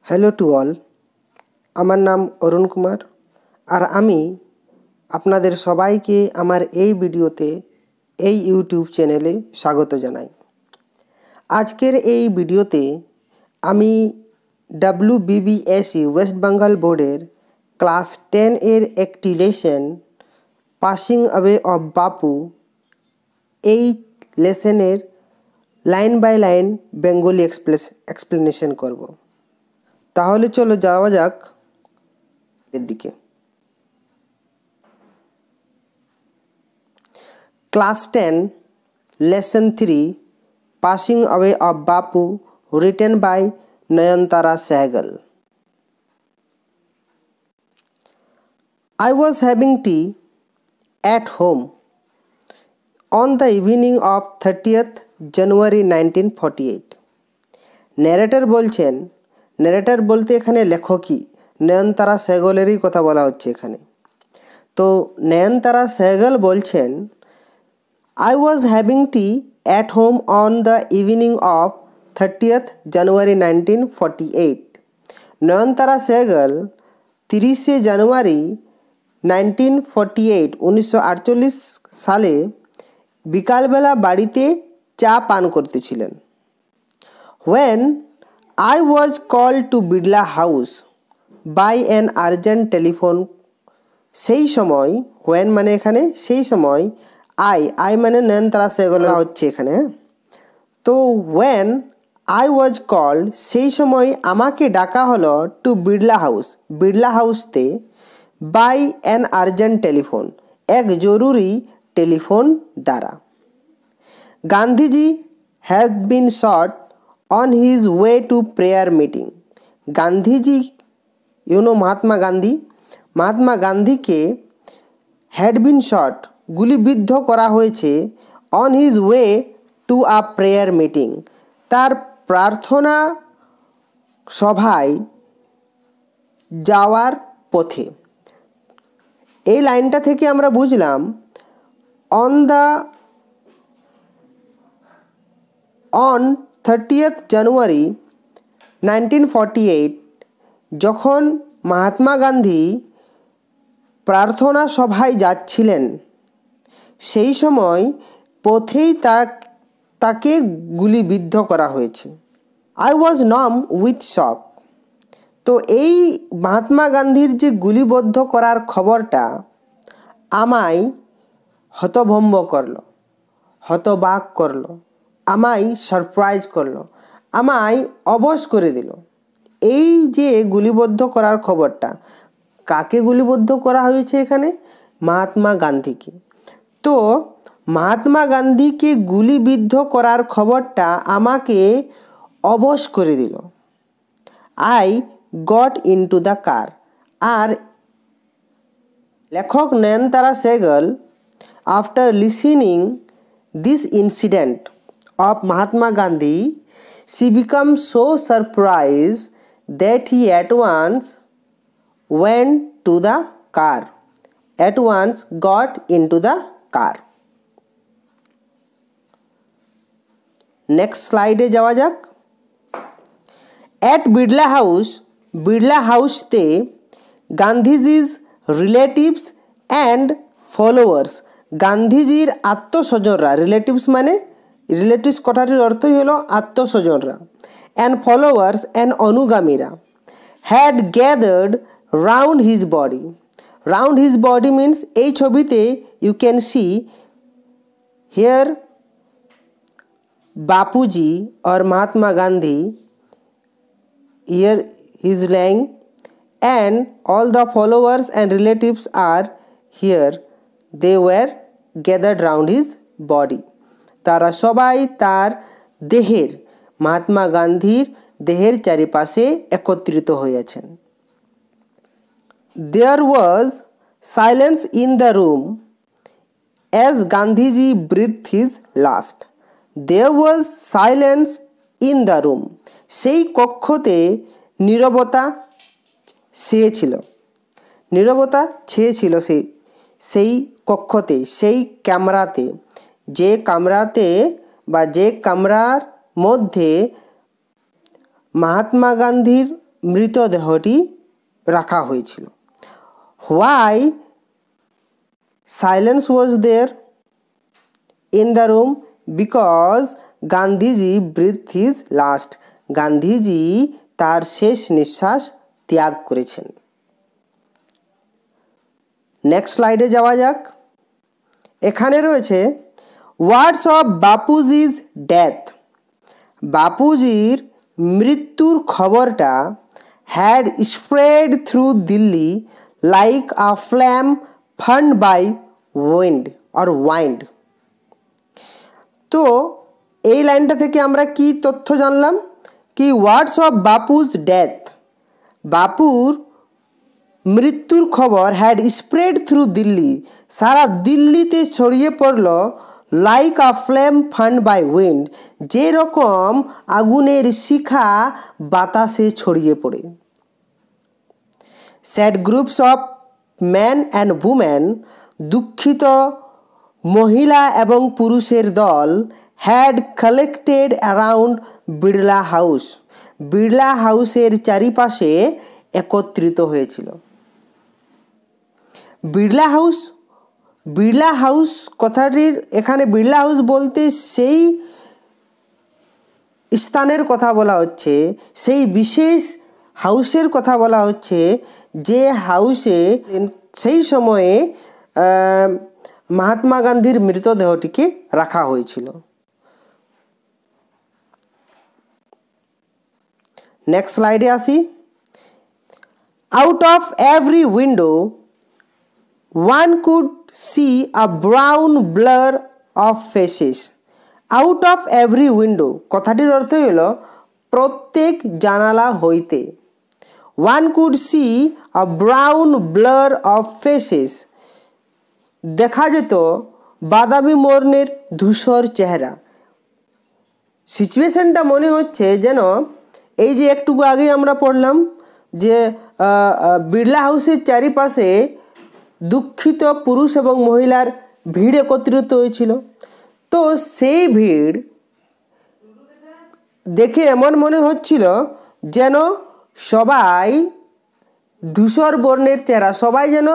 Hello to all, আমার নাম অরুণ কুমার আর আমি আপনাদের সবাইকে আমার এই ভিডিওতে এই ইউটিউব চ্যানেলে স্বাগত জানাই। আজকের এই ভিডিওতে আমি WBBSE ওয়েস্ট বেঙ্গল বোর্ডের ক্লাস 10 এর একটি lesson passing away of Bapu এই লেসনের line by line Bengali explanation করব। তাহলে চলো যাওয়া যাক এর দিকে। Class 10 lesson 3 passing away of Bapu written by Nayantara Sehgal. I was having tea at home on the evening of 30th January 1948. Narrator বলছেন, ন্যারেটর বলতে এখানে লেখকই নয়নতারা সেহগলেরই কথা বলা হচ্ছে এখানে। তো নয়নতারা সেহগল বলছেন, I was having tea at home on the evening of 30th January 1948. নয়নতারা সেহগল 30শে জানুয়ারি 1948 সালে বিকালবেলা বাড়িতে চা পান করতেছিলেন। When I was called to Birla House by an urgent telephone, সেই সময় when মানে এখানে সেই সময় I মানে নয়নতারা সেহগল হচ্ছে এখানে। তো when I was called সেই সময় আমাকে ডাকা হলো টু বিড়লা হাউস, বিড়লা হাউসতে বাই অ্যান আর্জেন্ট টেলিফোন, এক জরুরি টেলিফোন দ্বারা। Gandhiji has been shot on his way to prayer meeting. Gandhiji Mahatma গান্ধীকে হ্যাড বিন শট গুলিবিদ্ধ করা হয়েছে on his way to a prayer meeting, তার প্রার্থনা সভায় যাওয়ার পথে। এই লাইনটা থেকে আমরা বুঝলাম অন 30th জানুয়ারি 1948 যখন মহাত্মা গান্ধী প্রার্থনা সভায় যাচ্ছিলেন সেই সময় পথেই তাকে গুলিবিদ্ধ করা হয়েছে। আই ওয়াজ নাম উইথ শক। তো এই মহাত্মা গান্ধীর যে গুলিবদ্ধ করার খবরটা আমায় হতভম্ব করলো, হতবাক করলো, আমায় সারপ্রাইজ করলো, আমায় অবশ করে দিল। এই যে গুলিবদ্ধ করার খবরটা, কাকে গুলিবদ্ধ করা হয়েছে এখানে? মহাত্মা গান্ধীকে। তো মহাত্মা গান্ধীকে গুলিবিদ্ধ করার খবরটা আমাকে অবশ করে দিল। I got into the car. আর লেখক Nayantara Sahgal after listening this incident of Mahatma Gandhi, she became so surprised that he at once went to the car, at once got into the car. Next স্লাইডে যাওয়া যাক। অ্যাট বিড়লা হাউসতে গান্ধীজির রিলেটিভস অ্যান্ড ফলোয়ার্স, গান্ধীজির আত্মস্বজনরা, relatives মানে relatives কথাটির অর্থই হলো আত্মস্বজনরা, অ্যান্ড ফলোয়ার্স অ্যান্ড অনুগামীরা had gathered round his body. Round his body means এই ছবিতে you can see here Bapuji or Mahatma Gandhi, here he is lying and all the followers and relatives are here, they were gathered round his body. তারা সবাই তার দেহের, মহাত্মা গান্ধীর দেহের চারিপাশে একত্রিত হয়েছেন। There was silence in the room as Gandhiji breathed his last. There was silence in the room. সেই কক্ষতে নীরবতা ছেয়েছিল সেই কক্ষতে, সেই কামরাতে, যে কামরার মধ্যে মহাত্মা গান্ধীর মৃতদেহটি রাখা হয়েছিল। Why silence was there in the room? Because Gandhiji breathe his last. Gandhiji তার শেষ নিঃশ্বাস ত্যাগ করেছেন। নেক্সট স্লাইডে যাওয়া যাক। এখানে রয়েছে ওয়ার্ডস অফ বাপুজিজ ডেথ। বাপুজির মৃত্যুর খবরটা had spread through Delhi like a flame fanned by wind. তো এই লাইনটা থেকে আমরা কি তথ্য জানলাম? কি ওয়ার্ডস অফ বাপুজ ডেথ, বাপুর মৃত্যুর খবর হ্যাড স্প্রেড থ্রু দিল্লি, সারা দিল্লিতে ছড়িয়ে পড়ল like a flame fanned by wind, যেরকম আগুনের শিখা বাতাসে ছড়িয়ে পড়ে। Sad groups of man and women, দুঃখিত মহিলা এবং পুরুষের দল had collected around Birla house, Birla হাউসের চারিপাশে একত্রিত হয়েছিল। বিড়লা হাউস কথাটির এখানে বিড়লা হাউস বলতে সেই স্থানের কথা বলা হচ্ছে, সেই বিশেষ হাউসের কথা বলা হচ্ছে যে হাউসে সেই সময়ে মহাত্মা গান্ধীর মৃতদেহটিকে রাখা হয়েছিল। নেক্সট স্লাইডে আসি। Out of every window one could see a brown blur of faces. Out of every window কথাটির অর্থ হলো প্রত্যেক জানালা হইতে। One could see a brown blur of faces, দেখা যেত বাদামি বর্ণের ধূসর চেহারা। সিচুয়েশনটা মনে হচ্ছে যেন এই যে একটু আগে আমরা পড়লাম যে বিড়লা হাউসের চারিপাশে দুঃখিত পুরুষ এবং মহিলার ভিড় একত্রিত হয়েছিল। তো সেই ভিড় দেখে এমন মনে হচ্ছিল যেন সবাই ধূসর বর্ণের চেহারা, সবাই যেন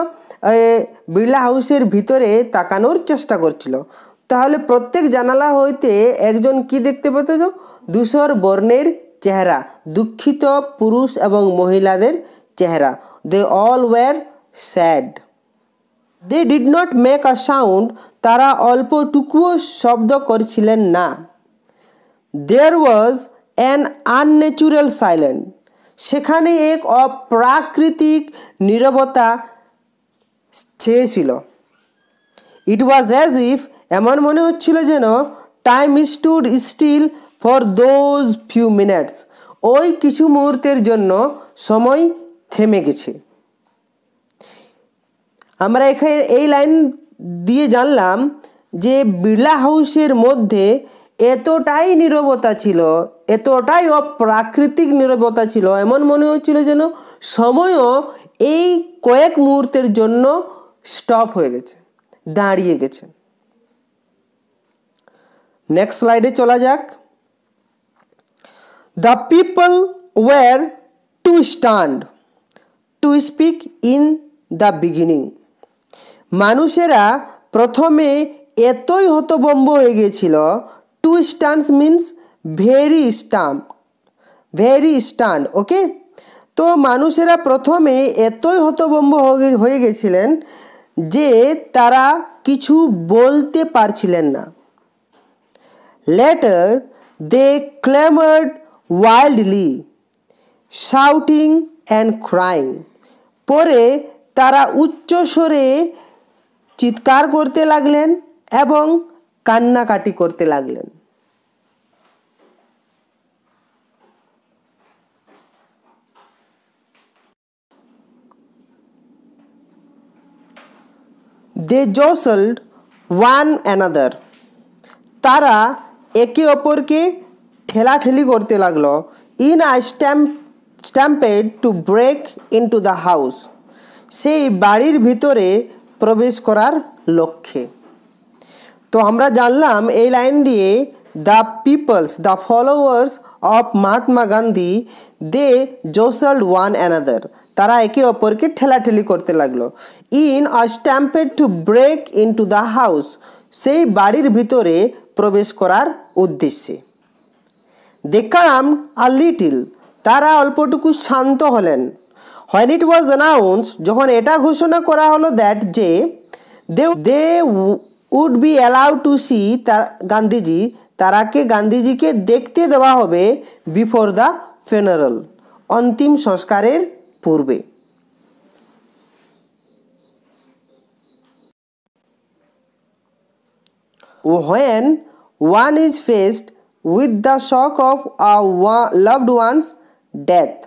বিড়লা হাউসের ভিতরে তাকানোর চেষ্টা করছিল। তাহলে প্রত্যেক জানালা হইতে একজন কি দেখতে পেত? ধূসর বর্ণের চেহারা, দুঃখিত পুরুষ এবং মহিলাদের চেহারা। They all were sad. They did not make a sound, তারা অল্পটুকুও শব্দ করছিলেন না। There was an unnatural silence, সেখানে এক অপ্রাকৃতিক নীরবতা ছেয়েছিল। It was as if, এমন মনে হচ্ছিল যেন time stood still for those few minutes, ওই কিছু মুহূর্তের জন্য সময় থেমে গেছে। আমরা এখানে এই লাইন দিয়ে জানলাম যে বিড়লা হাউসের মধ্যে এতটাই নীরবতা ছিল, এতটাই অপ্রাকৃতিক নীরবতা ছিল, এমন মনে হচ্ছিল যেন সময়ও এই কয়েক মুহূর্তের জন্য স্টপ হয়ে গেছে, দাঁড়িয়ে গেছে। নেক্সট স্লাইডে চলা যাক। The people were too stunned to speak in the beginning, মানুষেরা প্রথমে এতই হতভম্ব হয়ে গিয়েছিল। Too stunned means very stunned, okay. তো মানুষেরা প্রথমে এতই হতভম্ব হয়ে গেছিলেন যে তারা কিছু বলতে পারছিলেন না। Later they clamoured wildly, shouting and crying, পরে তারা উচ্চস্বরে চিৎকার করতে লাগলেন এবং কান্নাকাটি করতে লাগলেন। They jostled one another, তারা একে অপরকে ঠেলাঠেলি করতে লাগলো। In a stampede to break into the house, সেই বাড়ির ভিতরে প্রবেশ করার লক্ষ্যে। তো আমরা জানলাম এই লাইন দিয়ে the followers of Mahatma Gandhi, they jostled one another. তারা একে অপরকে ঠেলাঠেলি করতে লাগলো। In a stampede to break into the house, সেই বাড়ির ভিতরে প্রবেশ করার উদ্দেশ্যে। They calmed a little, তারা অল্পটুকু শান্ত হলেন। When it was announced, যখন এটা ঘোষণা করা হলো that যে they would be allowed to see Gandhiji, তারাকে গান্ধীজিকে দেখতে দেওয়া হবে বিফোর দ্য funeral, অন্তিম সংস্কারের পূর্বে। When one is faced with the shock of a loved one's death,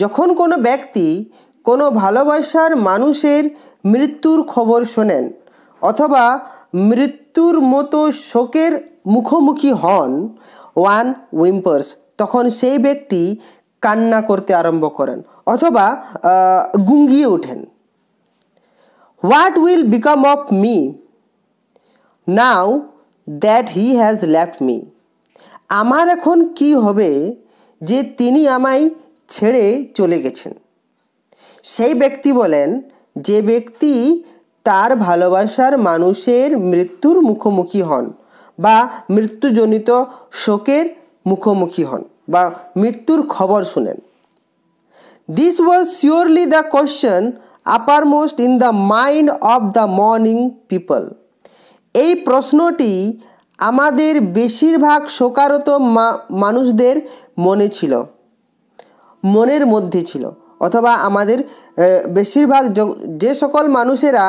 যখন কোনো ব্যক্তি কোনো ভালোবাসার মানুষের মৃত্যুর খবর শোনেন অথবা মৃত্যুর মতো শোকের মুখোমুখি হন, ওয়ান উইম্পার্স, তখন সেই ব্যক্তি কান্না করতে আরম্ভ করেন অথবা গুঙ্গিয়ে ওঠেন। What will become of me now that he has left me, আমার এখন কি হবে যে তিনি আমায় ছেড়ে চলে গেছেন। সেই ব্যক্তি বলেন, যে ব্যক্তি তার ভালোবাসার মানুষের মৃত্যুর মুখোমুখি হন বা মৃত্যুজনিত শোকের মুখোমুখি হন বা মৃত্যুর খবর শুনেন। This was surely the question uppermost in the mind of the morning people, এই প্রশ্নটি আমাদের বেশিরভাগ শোকারত মানুষদের মনের মধ্যে ছিল অথবা আমাদের বেশিরভাগ যে সকল মানুষেরা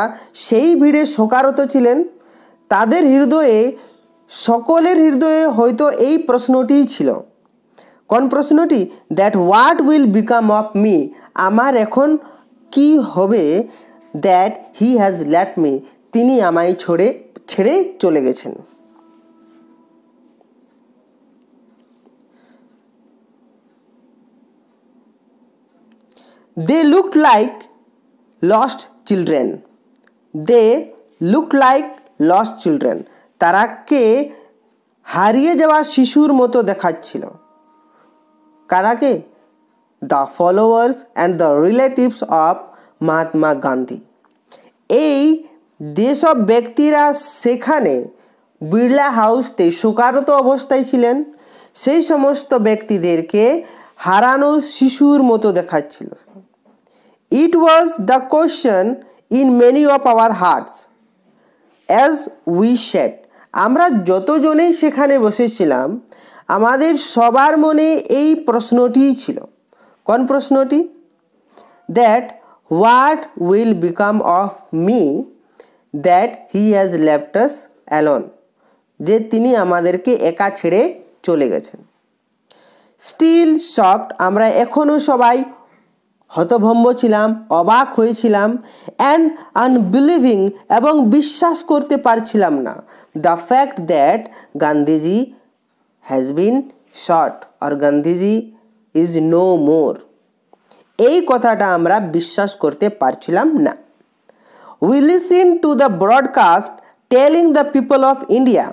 সেই ভিড়ে শোকারত ছিলেন তাদের হৃদয়ে, সকলের হৃদয়ে হয়তো এই প্রশ্নটিই ছিল। কোন প্রশ্নটি? That what will become of me, আমার এখন কি হবে, that he has left me, তিনি আমায় ছেড়ে চলে গেছেন। They looked like lost children. They looked like lost children. তারাকে হারিয়ে যাওয়া শিশুর মতো দেখাচ্ছিল। কারাকে? The followers and the relatives of Mahatma Gandhi. এই যেসব ব্যক্তিরা সেখানে বিড়লা হাউসতে শোকারত অবস্থায় ছিলেন সেই সমস্ত ব্যক্তিদেরকে হারানো শিশুর মতো দেখাচ্ছিল। It was the question in many of our hearts as we sat. আমরা যতজনেই সেখানে বসেছিলাম আমাদের সবার মনে এই প্রশ্নটিই ছিল। কোন প্রশ্নটি? That what will become of me that he has left us alone, যে তিনি আমাদেরকে একা ছেড়ে চলে গেছেন। Still shocked, আমরা এখনও সবাই হতভম্ব ছিলাম, অবাক হয়েছিলাম, অ্যান্ড আনবিলিভিং, এবং বিশ্বাস করতে পারছিলাম না, the fact that Gandhiji has been shot আর গান্ধীজি ইজ নো মোর, এই কথাটা আমরা বিশ্বাস করতে পারছিলাম না। We listen to the broadcast telling the people of India,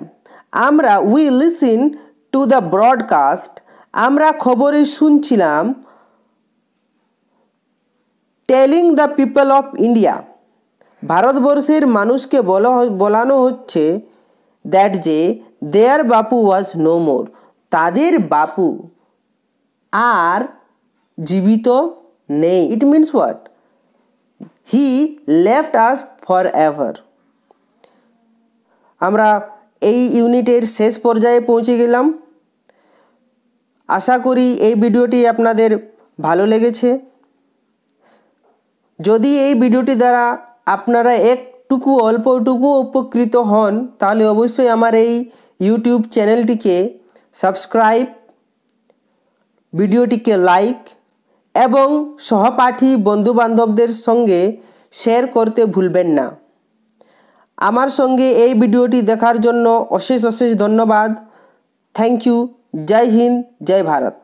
we listen to the broadcast, আমরা খবরে শুনছিলাম, telling the people of India, ভারতবর্ষের মানুষকে বলানো হচ্ছে দ্যাট যে দেয়ার বাপু ওয়াজ নো মোর, তাদের বাপু আর জীবিত নেই। It means what? He left us for ever. আমরা এই ইউনিটের শেষ পর্যায়ে পৌঁছে গেলাম। আশা করি এই ভিডিওটি আপনাদের ভালো লেগেছে। যদি এই ভিডিওটি দ্বারা আপনারা অল্পটুকু উপকৃত হন তাহলে অবশ্যই আমার এই ইউটিউব চ্যানেলটিকে সাবস্ক্রাইব, ভিডিওটিকে লাইক এবং সহপাঠী বন্ধুবান্ধবদের সঙ্গে শেয়ার করতে ভুলবেন না। আমার সঙ্গে এই ভিডিওটি দেখার জন্য অশেষ ধন্যবাদ। Thank you. জয় হিন্দ, জয় ভারত।